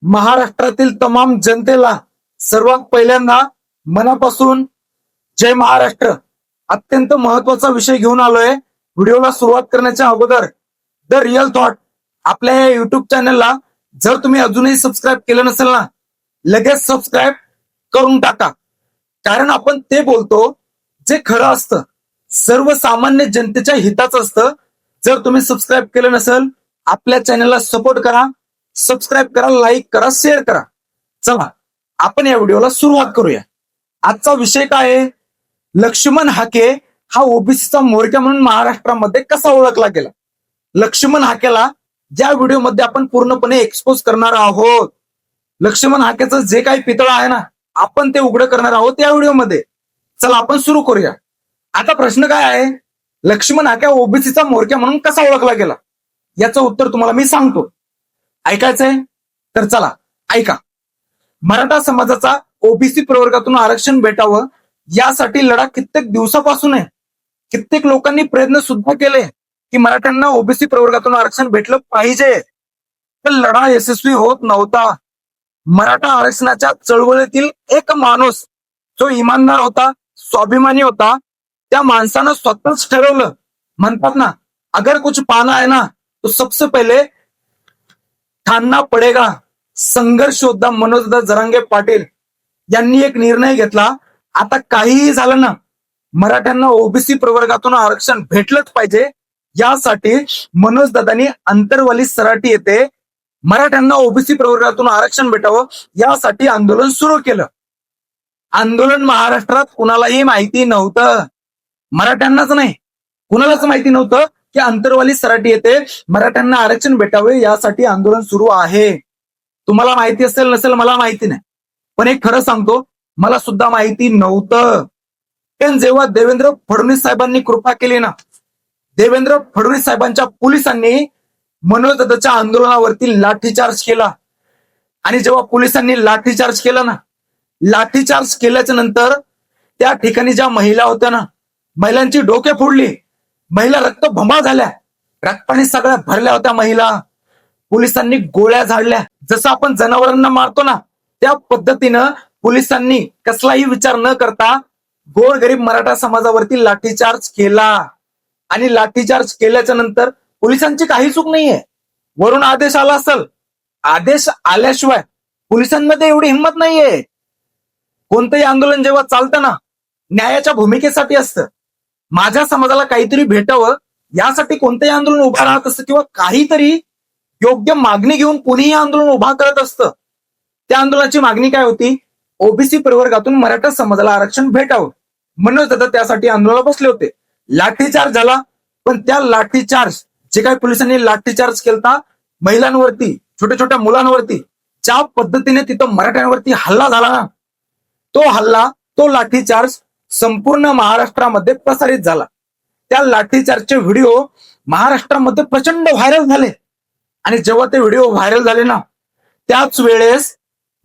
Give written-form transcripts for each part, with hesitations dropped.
महाराष्ट्रातील तमाम जनतेला सर्वात पहिल्यांदा मनापासून जय महाराष्ट्र. अत्यंत महत्वाचा विषय घेऊन आलोय. व्हिडिओला सुरुवात करण्याच्या अगोदर द रिअल थॉट आपल्या या युट्यूब चॅनलला जर तुम्ही अजूनही सबस्क्राईब केलं नसेल ना, लगेच सबस्क्राईब करून टाका. कारण आपण ते बोलतो जे खरं असतं, सर्वसामान्य जनतेच्या हिताचं असतं. जर तुम्ही सबस्क्राईब केलं नसेल, आपल्या चॅनलला सपोर्ट करा, सबस्क्राईब करा, लाईक करा, शेअर करा. चला आपण या व्हिडिओला सुरुवात करूया. आजचा विषय काय आहे? लक्ष्मण हाके हा ओबीसीचा म्होरक्या म्हणून महाराष्ट्रामध्ये कसा ओळखला गेला. लक्ष्मण हाकेला ज्या व्हिडिओमध्ये आपण पूर्णपणे एक्सपोज करणार आहोत. लक्ष्मण हाकेचं जे काही पितळ आहे ना, आपण ते उघड करणार आहोत या व्हिडिओमध्ये. चला आपण सुरू करूया. आता प्रश्न काय आहे? लक्ष्मण हाके ओबीसीचा म्होरक्या म्हणून कसा ओळखला गेला, याचं उत्तर तुम्हाला मी सांगतो. ऐकायचंय तर चला ऐका. मराठा समाजाचा ओबीसी प्रवर्गातून आरक्षण भेटावं यासाठी लढा कित्येक दिवसापासून आहे. कित्येक लोकांनी प्रयत्न सुद्धा केले की मराठ्यांना ओबीसी प्रवर्गातून आरक्षण भेटलं पाहिजे, तर लढा यशस्वी होत नव्हता. मराठा आरक्षणाच्या चळवळीतील एक माणूस जो इमानदार होता, स्वाभिमानी होता, त्या माणसानं स्वतःच ठरवलं. म्हणतात ना, अगर कुछ पाना है ना तो सबसे पहिले ठाणना पडेगा. संघर्ष योद्धा मनोजदादा जरांगे पाटील यांनी एक निर्णय घेतला. आता काहीही झालं ना, मराठ्यांना ओबीसी प्रवर्गातून आरक्षण भेटलंच पाहिजे. यासाठी मनोजदादांनी अंतरवाली सराटी येथे मराठ्यांना ओबीसी प्रवर्गातून आरक्षण भेटावं यासाठी आंदोलन सुरू केलं. आंदोलन महाराष्ट्रात कुणालाही माहिती नव्हतं, मराठ्यांनाच नाही, कुणालाच माहिती नव्हतं की अंतरवाली सराटी येथे मराठ्यांना आरक्षण भेटावे यासाठी आंदोलन सुरू आहे. तुम्हाला माहिती असेल नसेल मला माहिती नाही, पण एक खरं सांगतो, मला सुद्धा माहिती नव्हतं. पण जेव्हा देवेंद्र फडणवीस साहेबांनी कृपा केली ना, देवेंद्र फडणवीस साहेबांच्या पोलिसांनी मनोजदादाच्या आंदोलनावरती लाठीचार्ज केला. आणि जेव्हा पोलिसांनी लाठीचार्ज केला ना, लाठीचार्ज केल्याच्या नंतर त्या ठिकाणी ज्या महिला होत्या ना, महिलांची डोके फोडली, महिला रक्तभंबाळ झाल्या, रक्ताने सगळ्या भरल्या होत्या महिला. पोलिसांनी गोळ्या झाडल्या. जसं आपण जनावरांना मारतो ना, त्या पद्धतीनं पोलिसांनी कसलाही विचार न करता गोरगरीब मराठा समाजावरती लाठीचार्ज केला. आणि लाठीचार्ज केल्याच्या नंतर पोलिसांची काही चूक नाहीये. वरून आदेश आला असेल, आदेश आल्याशिवाय पोलिसांमध्ये एवढी हिंमत नाहीये. कोणतंही आंदोलन जेव्हा चालतं ना, न्यायाच्या भूमिकेसाठी असतं. माझ्या समाजाला काहीतरी भेटावं यासाठी कोणतंही आंदोलन उभा राहत असतं, किंवा काहीतरी योग्य मागणी घेऊन कोणीही आंदोलन उभा करत असतं. त्या आंदोलनाची मागणी काय होती? ओबीसी प्रवर्गातून मराठा समाजाला आरक्षण भेटावं. मनोजदादा त्यासाठी आंदोलनाला बसले होते. लाठीचार्ज झाला, पण त्या लाठीचार्ज जे काही पोलिसांनी लाठीचार्ज केलता महिलांवरती, छोट्या छोट्या मुलांवरती, ज्या पद्धतीने तिथं मराठ्यांवरती हल्ला झाला ना, तो हल्ला, तो लाठीचार्ज संपूर्ण महाराष्ट्रामध्ये प्रसारित झाला. त्या लाठीचार्जचे व्हिडिओ महाराष्ट्रामध्ये प्रचंड व्हायरल झाले. आणि जेव्हा ते व्हिडिओ व्हायरल झाले ना, त्याच वेळेस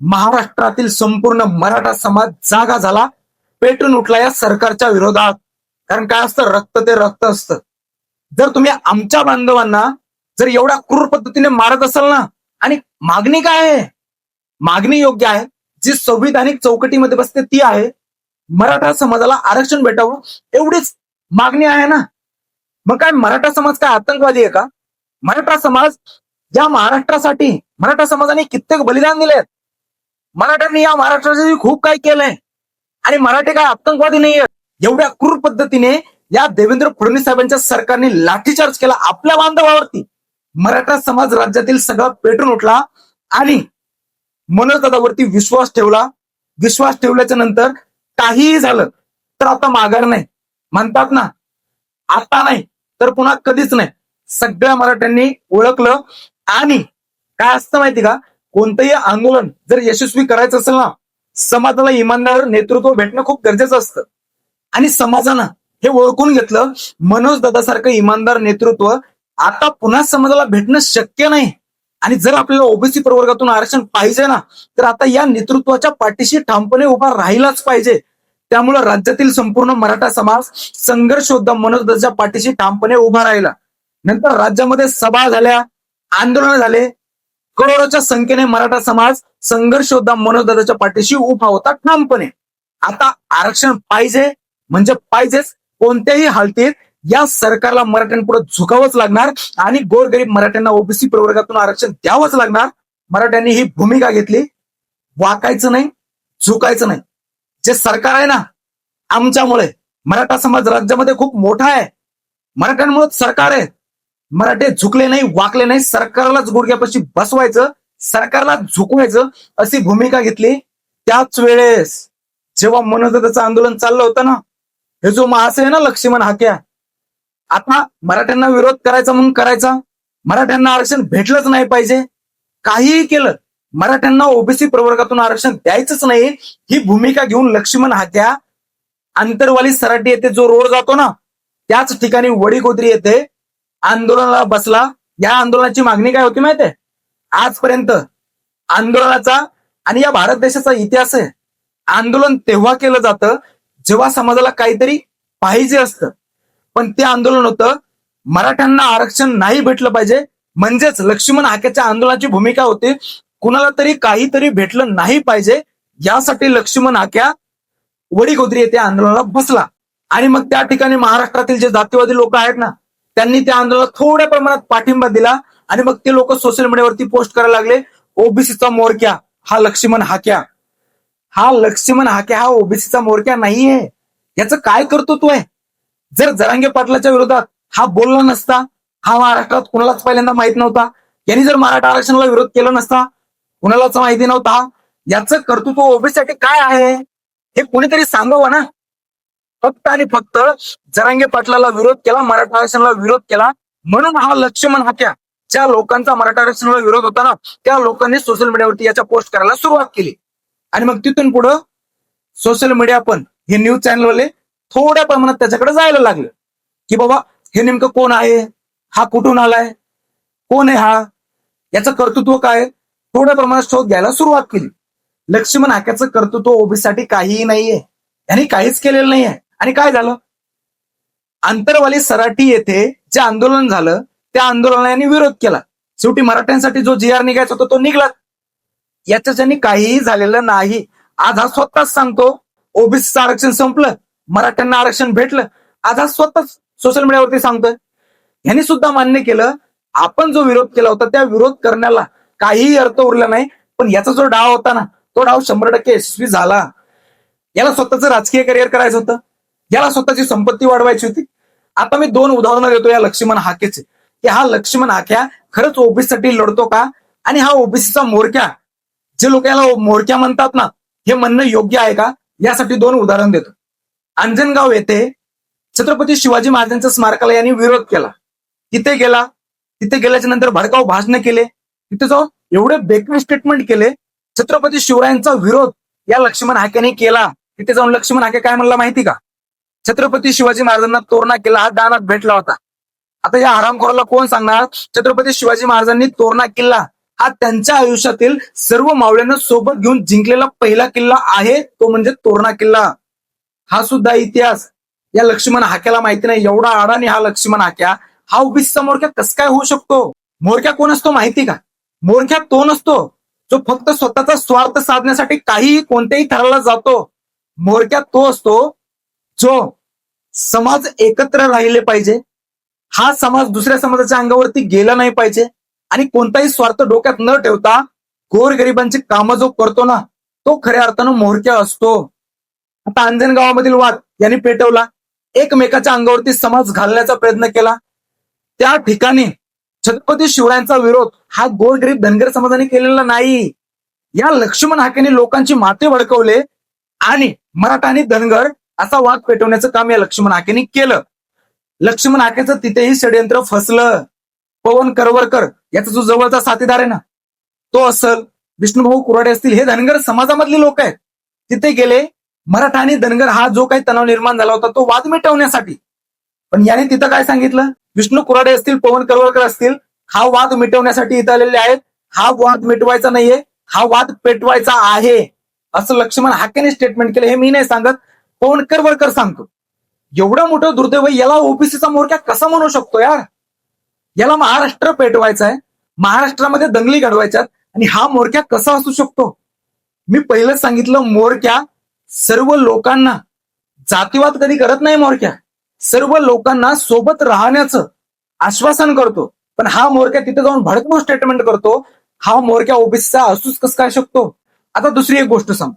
महाराष्ट्रातील संपूर्ण मराठा समाज जागा झाला, पेटून उठला या सरकारच्या विरोधात. कारण काय असतं, रक्त ते रक्त असतं. जर तुम्ही आमच्या बांधवांना जर एवढ्या क्रूर पद्धतीने मारत असाल ना, आणि मागणी काय आहे? मागणी योग्य आहे, जी संविधानिक चौकटीमध्ये बसते ती आहे, मराठा समाजाला आरक्षण भेटावं, एवढीच मागणी आहे ना. मग काय मराठा समाज काय आतंकवादी आहे का? मराठा समाज या महाराष्ट्रासाठी, मराठा समाजाने कित्येक बलिदान दिलेत. मराठ्यांनी या महाराष्ट्रासाठी खूप काही केलंय. आणि मराठी काय आतंकवादी नाहीये. एवढ्या क्रूर पद्धतीने या देवेंद्र फडणवीस साहेबांच्या सरकारने लाठीचार्ज केला आपल्या बांधवावरती. मराठा समाज राज्यातील सगळा पेटून उठला आणि मनोजदादावरती विश्वास ठेवला. विश्वास ठेवल्याच्या नंतर काहीही झालं तर आता माघार नाही. म्हणतात ना, आता नाही तर पुन्हा कधीच नाही. सगळ्या मराठ्यांनी ओळखलं. आणि काय असतं माहिती का, कोणतंही आंदोलन जर यशस्वी करायचं असेल ना, समाजाला इमानदार नेतृत्व भेटणं खूप गरजेचं असतं. आणि समाजानं हे ओळखून घेतलं, मनोजदादासारखं इमानदार नेतृत्व आता पुन्हा समाजाला भेटणं शक्य नाही. आणि जर आपल्याला ओबीसी प्रवर्गातून आरक्षण पाहिजे ना, तर आता या नेतृत्वाच्या पाठीशी ठामपणे उभा राहिलाच पाहिजे. त्यामुळे राज्यातील संपूर्ण मराठा समाज संघर्ष योद्धा मनोजदादाच्या पाठीशी ठामपणे उभा राहिला. नंतर राज्यामध्ये सभा झाल्या, आंदोलन झाले, करोडोच्या संख्येने मराठा समाज संघर्ष योद्धा मनोजदादाच्या पाठीशी उभा होता ठामपणे. आता आरक्षण पाहिजे म्हणजे पाहिजेच, कोणत्याही हालतीत या सरकारला मराठ्यांपुढे झुकावंच लागणार आणि गोरगरीब मराठ्यांना ओबीसी प्रवर्गातून आरक्षण द्यावंच लागणार. मराठ्यांनी ही भूमिका घेतली. वाकायचं नाही, झुकायचं नाही. जे सरकार आहे ना, आमच्यामुळे मराठा समाज राज्यामध्ये खूप मोठा आहे, मराठ्यांमुळे सरकार आहे. मराठे झुकले नाही, वाकले नाही, सरकारलाच गुडघ्यापाशी बसवायचं, सरकारला झुकवायचं अशी भूमिका घेतली. त्याच वेळेस जेव्हा मनोजदादाचं आंदोलन चाललं होतं ना, हे जो महाशय आहे ना लक्ष्मण हाक्या, आता मराठ्यांना विरोध करायचा म्हणून करायचा, मराठ्यांना आरक्षण भेटलंच नाही पाहिजे, काहीही केलं, मराठ्यांना ओबीसी प्रवर्गातून आरक्षण द्यायचंच नाही, ही भूमिका घेऊन लक्ष्मण हाक्या आंतरवाली सराटी येथे जो रोड जातो ना, त्याच ठिकाणी वडीगोद्री येथे आंदोलनाला बसला. या आंदोलनाची मागणी काय होती माहितीये? आजपर्यंत आंदोलनाचा आणि या भारत देशाचा इतिहास आहे, आंदोलन तेव्हा केलं जातं जेव्हा समाजाला काहीतरी पाहिजे असतं. पण ते आंदोलन होतं मराठ्यांना आरक्षण नाही भेटलं पाहिजे, म्हणजेच लक्ष्मण हाक्याच्या आंदोलनाची भूमिका होती कुणाला तरी काहीतरी भेटलं नाही पाहिजे, यासाठी लक्ष्मण हाक्या वडीगोद्री येथे आंदोलनाला बसला. आणि मग त्या ठिकाणी महाराष्ट्रातील जे जातीवादी लोक आहेत ना, त्यांनी त्या आंदोलनाला थोड्या प्रमाणात पाठिंबा दिला आणि मग ते लोक सोशल मीडियावरती पोस्ट करायला लागले, ओबीसीचा मोरक्या हा लक्ष्मण हाक्या. हा लक्ष्मण हाक्या हा ओबीसीचा मोरक्या नाहीये. याचं काय कर्तृत्व आहे? जर जरांगे पाटलाच्या विरोधात हा बोलला नसता, हा महाराष्ट्रात कुणालाच पहिल्यांदा माहित नव्हता, यांनी जर मराठा आरक्षणाला विरोध केला नसता, कुणालाच माहिती नव्हता, याचं कर्तृत्व ओबीसीसाठी काय आहे हे कोणीतरी सांगावं ना. फक्त आणि फक्त जरांगे पाटलाला विरोध केला, मराठा आरक्षणाला विरोध केला, म्हणून हा लक्ष्मण हाक्या, ज्या लोकांचा मराठा आरक्षणाला विरोध होता ना, त्या लोकांनी सोशल मीडियावरती याच्या पोस्ट करायला सुरुवात केली. आणि मग तिथून पुढं सोशल मीडिया पण हे न्यूज चॅनलवाले थोड्या प्रमाणात त्याच्याकडे जायला लागलं की बाबा हे नेमकं कोण आहे, हा कुठून आलाय, कोण आहे हा, याचं कर्तृत्व काय, थोड्या प्रमाणात शोध घ्यायला सुरुवात केली. लक्ष्मण हाक्याचं कर्तृत्व ओबीसीसाठी काहीही नाहीये, यांनी काहीच केलेलं नाहीये. आणि काय झालं, आंतरवाली सराटी येथे जे आंदोलन झालं त्या आंदोलनाने विरोध केला. शेवटी मराठ्यांसाठी जो जी आर निघायचा होता तो निघला. याच्याने काहीही झालेलं नाही. आज हा स्वतःच सांगतो ओबीसीचं आरक्षण संपलं, मराठ्यांना आरक्षण भेटलं. आज हा स्वतःच सोशल मीडियावरती सांगतोय. यांनी सुद्धा मान्य केलं आपण जो विरोध केला होता त्या विरोध करण्याला काहीही अर्थ उरला नाही, पण याचा जो डाव होता ना, तो डाव 100% यशस्वी झाला. याला स्वतःचं राजकीय करिअर करायचं होतं, याला स्वतःची संपत्ती वाढवायची होती. आता मी 2 उदाहरणं देतो या लक्ष्मण हाकेचे, की हा लक्ष्मण हाक्या खरंच ओबीसीसाठी लढतो का, आणि हा ओबीसीचा मोरक्या, जे लोक याला मोरक्या म्हणतात ना, हे म्हणणं योग्य आहे का, यासाठी 2 उदाहरण देतो. अंजनगाव येथे छत्रपती शिवाजी महाराजांच्या स्मारकाला यांनी विरोध केला. तिथे गेला, तिथे गेल्याच्या नंतर भडकाऊ भाषण केले, तिथे जाऊन एवढे बेकार स्टेटमेंट केले. छत्रपती शिवरायांचा विरोध या लक्ष्मण हाक्याने केला. तिथे जाऊन लक्ष्मण हाके काय म्हणला माहिती का, छत्रपती शिवाजी महाराजांना तोरणा किल्ला हा दानात भेटला होता. आता या हरामखोराला कोण सांगणार, छत्रपती शिवाजी महाराजांनी तोरणा किल्ला हा त्यांच्या आयुष्यातील सर्व मावळ्यांना सोबत घेऊन जिंकलेला पहिला किल्ला आहे, तो म्हणजे तोरणा किल्ला. हा सुद्धा इतिहास या लक्ष्मण हाक्याला माहिती नाही. एवढा अडाणी हा लक्ष्मण हाक्या, हा ओबीसीचा मोरक्या कसं काय होऊ शकतो? मोरक्या कोण असतो माहिती का? मोरक्या तो नसतो जो फक्त स्वतःचा स्वार्थ साधण्यासाठी काहीही कोणत्याही थराला जातो. मोरक्या तो असतो जो समाज एकत्र राहिले पाहिजे, हा समाज दुसऱ्या समाजाच्या अंगावरती गेला नाही पाहिजे, आणि कोणताही स्वार्थ डोक्यात न ठेवता गोरगरिबांची कामं जो करतो ना, तो खऱ्या अर्थानं मोरक्या असतो. आता अंजनगावामधील वाद यांनी पेटवला, एकमेकाच्या अंगावरती समाज घालण्याचा प्रयत्न केला. त्या ठिकाणी छत्रपती शिवरायांचा विरोध हा गोरगरीब धनगर समाजाने केलेला नाही. या लक्ष्मण हाकेने लोकांची माथे भडकवले आणि मराठा आणि धनगर असा वाद पेटवण्याचं काम या लक्ष्मण हाकेने केलं. लक्ष्मण हाकेचं तिथेही षडयंत्र फसलं. पवन करवरकर याचा जो जवळचा साथीदार आहे ना, तो असल, विष्णुभाऊ कुराडे असतील, हे धनगर समाजामधले लोक आहेत. तिथे गेले, मराठा आणि धनगर हा जो काही तणाव निर्माण झाला होता तो वाद मिटवण्यासाठी. पण याने तिथं काय सांगितलं, विष्णू कुराडे असतील, पवन करवरकर असतील, हा वाद मिटवण्यासाठी इथं आलेले आहेत, हा वाद मिटवायचा नाहीये, हा वाद पेटवायचा आहे, असं लक्ष्मण हाकेने स्टेटमेंट केलं. हे मी नाही सांगत, पवन करवरकर सांगतो. एवढं मोठं दुर्दैव, याला ओबीसीचा मोरक्या कसा म्हणू शकतो यार? याला महाराष्ट्र पेटवायचा आहे, महाराष्ट्रामध्ये दंगली घडवायच्यात आणि हा म्होरक्या कसा असू शकतो? मी पहिलं सांगितलं, म्होरक्या सर्व लोकांना, जातीवाद कधी करत नाही म्होरक्या, सर्व लोकांना सोबत राहण्याचं आश्वासन करतो. पण हा म्होरक्या तिथे जाऊन भडकवून स्टेटमेंट करतो. हा म्होरक्या ओबीसीचा असूच कसं काय शकतो? आता दुसरी एक गोष्ट सांग,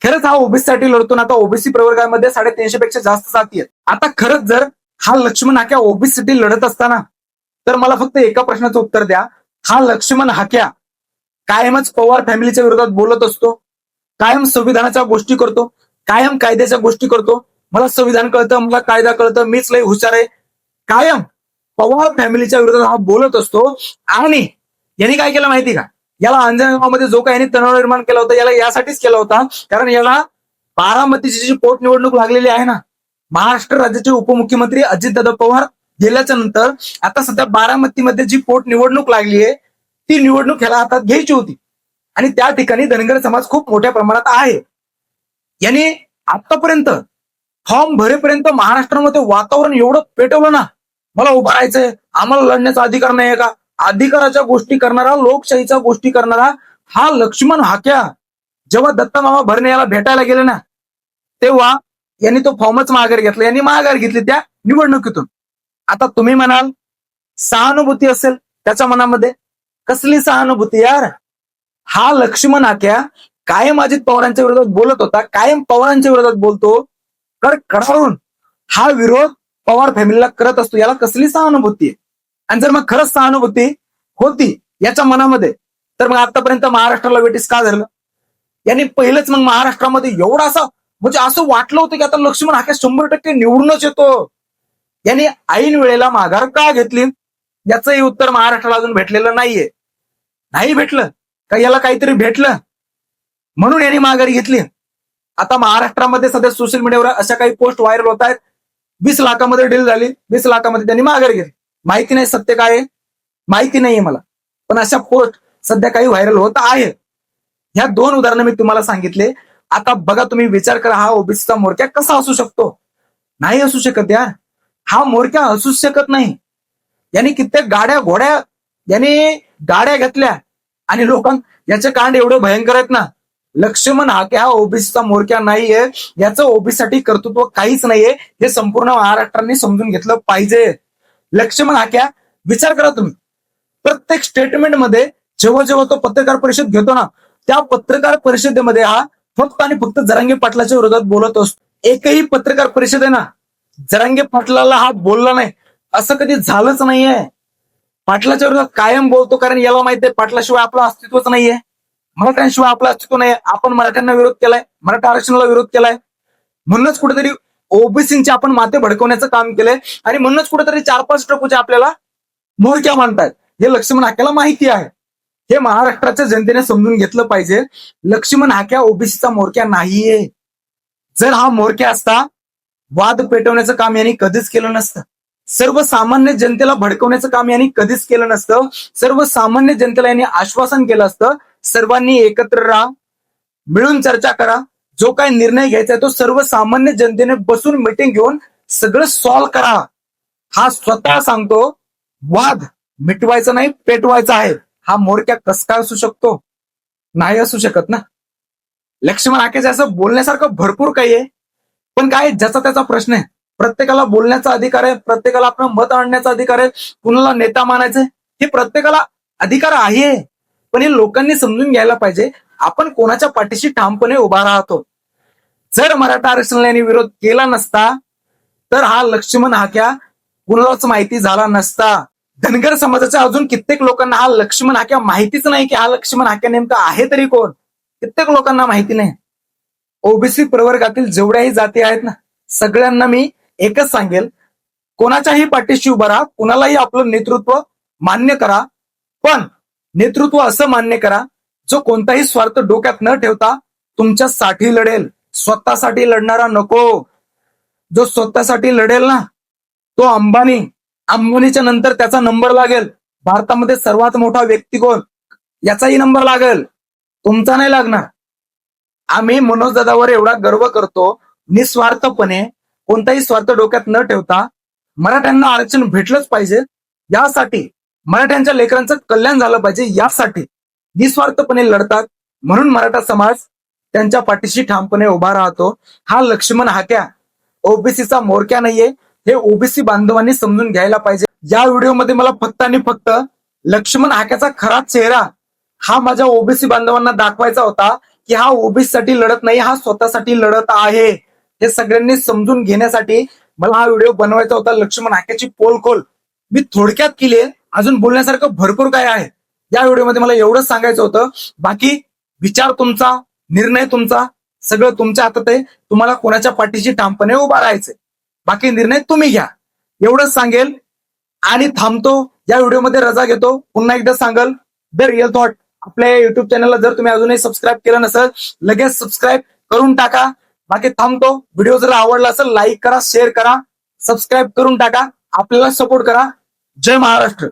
खरंच हा ओबीसी साठी लढतो ना, आता ओबीसी प्रवर्गामध्ये 350 पेक्षा जास्त जाती आहेत. आता खरंच जर हा लक्ष्मण हाक्या ओबीसी साठी लढत असताना, तर मला फक्त एका प्रश्नाचं उत्तर द्या. हा लक्ष्मण हाक्या कायमच पवार फॅमिलीच्या विरोधात बोलत असतो, कायम संविधानाच्या गोष्टी करतो, कायम कायद्याच्या गोष्टी करतो. मला संविधान कळतं, मला कायदा कळतं, मीच लय हुशार आहे, कायम पवार फॅमिलीच्या विरोधात हा बोलत असतो. आणि यांनी काय केलं माहिती का? याला अंजनगावमध्ये जो काही यांनी तणाव निर्माण केला होता, याला यासाठीच केला होता, कारण याला बारामतीची जी पोटनिवडणूक लागलेली आहे ना, महाराष्ट्र राज्याचे उपमुख्यमंत्री अजितदादा पवार गेल्याच्या नंतर आता सध्या बारामतीमध्ये जी पोटनिवडणूक लागली आहे, ती निवडणूक ह्याला हातात घ्यायची होती. आणि त्या ठिकाणी धनगर समाज खूप मोठ्या प्रमाणात आहे. यांनी आतापर्यंत फॉर्म भरेपर्यंत महाराष्ट्रामध्ये वातावरण एवढं पेटवलं ना, मला उभं राहायचंय, आम्हाला लढण्याचा अधिकार नाहीये का? अधिकाराच्या गोष्टी करणारा, लोकशाहीच्या गोष्टी करणारा हा लक्ष्मण हाक्या जेव्हा दत्ता मामा भरणे याला भेटायला गेले ना, तेव्हा यांनी तो फॉर्मच माघार घेतला. यांनी माघार घेतली त्या निवडणुकीतून. आता तुम्ही म्हणाल सहानुभूती असेल त्याच्या मनामध्ये, कसली सहानुभूती यार? हा लक्ष्मण हाक्या कायम अजित पवारांच्या विरोधात बोलत होता, कायम पवारांच्या विरोधात बोलतो, कडाळून हा विरोध पवार फॅमिलीला करत असतो. याला कसली सहानुभूती आहे? आणि जर मग खरंच सहानुभूती होती याच्या मनामध्ये, तर मग आतापर्यंत महाराष्ट्राला वेटीस का धरलं? यांनी पहिलंच मग महाराष्ट्रामध्ये एवढा असा, म्हणजे असं वाटलं होतं की आता लक्ष्मण हाक्या 100% निवडूनच येतो. यांनी ऐन वेळेला माघार का घेतली? याचंही उत्तर महाराष्ट्राला अजून भेटलेलं नाहीये. नाही भेटलं का याला काहीतरी भेटलं म्हणून यांनी माघार घेतली? आता महाराष्ट्रामध्ये सध्या सोशल मीडियावर अशा काही पोस्ट व्हायरल होत आहेत, 20 लाखामध्ये डील झाली, 20 लाखामध्ये त्यांनी माघार घेतली. माहिती नाही सत्य काय आहे, माहिती नाहीये मला, पण अशा पोस्ट सध्या काही व्हायरल होत आहे. ह्या 2 उदाहरणं मी तुम्हाला सांगितले. आता बघा, तुम्ही विचार करा, हा ओबीसीचा म्होरक्या कसा असू शकतो? नाही असू शकत यार, हा म्होरक्या असूच शकत नाही. यांनी कित्येक गाड्या घोड्या यांनी गाड्या घेतल्या आणि याचे कांड एवढे भयंकर आहेत ना. लक्ष्मण हाक्या हा ओबीसीचा म्होरक्या नाहीये, याचं ओबीसीसाठी कर्तृत्व काहीच नाहीये, हे संपूर्ण महाराष्ट्राने समजून घेतलं पाहिजे. लक्ष्मण हाक्या, विचार करा तुम्ही, प्रत्येक स्टेटमेंटमध्ये जेव्हा जेव्हा तो पत्रकार परिषद घेतो ना, त्या पत्रकार परिषदेमध्ये हा फक्त आणि फक्त जरांगे पाटलाच्या विरोधात बोलत असतो. एकही पत्रकार परिषद आहे ना, जरांगे पाटलाला हा बोलला नाही असं कधी झालंच नाहीये. पाटलाच्या विरोधात कायम बोलतो, कारण याला माहिती आहे पाटलाशिवाय आपलं अस्तित्वच नाहीये, मराठ्यांशिवाय आपलं अस्तित्व नाही. आपण मराठ्यांना विरोध केलाय, मराठा आरक्षणाला विरोध केलाय, म्हणूनच कुठेतरी ओबीसींचे आपण माते भडकवण्याचं काम केलंय आणि म्हणूनच कुठेतरी 4-5 टक्के आपल्याला म्होरक्या मानतायत. हे लक्ष्मण हाक्याला माहिती आहे. हे महाराष्ट्राच्या जनतेने समजून घेतलं पाहिजे. लक्ष्मण हाक्या ओबीसीचा म्होरक्या नाहीये. जर हा म्होरक्या असता, वाद पेटवण्याचं काम यांनी कधीच केलं नसतं, सर्वसामान्य जनतेला भडकवण्याचं काम यांनी कधीच केलं नसतं, सर्वसामान्य जनतेला यांनी आश्वासन केलं असतं, सर्वांनी एकत्र राहा, मिळून चर्चा करा, जो काही निर्णय घ्यायचा आहे तो सर्वसामान्य जनतेने बसून मीटिंग घेऊन सगळं सॉल्व्ह करा. हा स्वतः सांगतो, वाद मिटवायचा नाही, पेटवायचा आहे. हा म्होरक्या कस काय असू शकतो? नाही असू शकत ना. लक्ष्मण हाक्याचं असं बोलण्यासारखं भरपूर काही आहे, पण काय ज्याचा त्याचा प्रश्न आहे. प्रत्येकाला बोलण्याचा अधिकार आहे, प्रत्येकाला आपलं मत आणण्याचा अधिकार आहे, कुणाला नेता मानायचंय हे प्रत्येकाला अधिकार आहे. पण हे लोकांनी समजून घ्यायला पाहिजे, आपण कोणाच्या पाठीशी ठामपणे उभा राहतो. जर मराठा आरक्षणाला यांनी विरोध केला नसता, तर हा लक्ष्मण हाक्या कुणालाच माहिती झाला नसता. धनगर समाजाच्या अजून कित्येक लोकांना हा लक्ष्मण हाक्या माहितीच नाही की हा लक्ष्मण हाक्या नेमका आहे तरी कोण, कित्येक लोकांना माहिती नाही. ओबीसी प्रवर्गातील जेवढ्याही जाती आहेत ना, सगळ्यांना मी एकच सांगेल, कोणाच्याही पाठीशी उभा राहा, कुणालाही आपलं नेतृत्व मान्य करा, पण नेतृत्व असं मान्य करा जो कोणताही स्वार्थ डोक्यात न ठेवता तुमच्यासाठी लढेल. स्वतःसाठी लढणारा नको. जो स्वतःसाठी लढेल ना, तो अंबानीच्या नंतर त्याचा नंबर लागेल. भारतामध्ये सर्वात मोठा व्यक्ती कोण, याचाही नंबर लागेल, तुमचा नाही लागणार. आम्ही मनोज दादावर एवढा गर्व करतो, निस्वार्थपणे, कोणताही स्वार्थ डोक्यात न ठेवता मराठ्यांना आरक्षण भेटलंच पाहिजे यासाठी मराठ्यांच्या लेकरांचं कल्याण झालं पाहिजे यासाठी निस्वार्थपणे लढतात. म्हणून मराठा समाज त्यांच्या पाठीशी ठामपणे उभा राहतो. हा लक्ष्मण हाक्या ओबीसीचा मोरक्या नाहीये, हे ओबीसी बांधवांनी समजून घ्यायला पाहिजे. या व्हिडिओमध्ये मला फक्त आणि फक्त लक्ष्मण हाक्याचा खरा चेहरा हा माझ्या ओबीसी बांधवांना दाखवायचा होता, की हा ओबीसी साठी लढत नाही, हा स्वतःसाठी लढत आहे. हे सगळ्यांनी समजून घेण्यासाठी मला हा व्हिडिओ बनवायचा होता. लक्ष्मण हाक्याची पोलखोल मी थोडक्यात केली आहे. अजून बोलण्यासारखं भरपूर काय आहे. या व्हिडिओमध्ये मला एवढंच सांगायचं होतं. बाकी विचार तुमचा, निर्णय तुमचा, सगळं तुमच्या हातात आहे. तुम्हाला कोणाच्या पाठीशी ठामपणे उभा राहायचंय, बाकी निर्णय तुम्ही घ्या, एवढंच सांगेल आणि थांबतो. या व्हिडिओमध्ये रजा घेतो. पुन्हा एकदा सांगल, द रिअल थॉट आपल्या युट्यूब चॅनलला जर तुम्ही अजूनही सबस्क्राईब केलं नसेल, लगेच सबस्क्राईब करून टाका. बाकी थांबतो. व्हिडिओ जर आवडला असेल लाईक करा, शेअर करा, सबस्क्राईब करून टाका, आपल्याला सपोर्ट करा. जय महाराष्ट्र.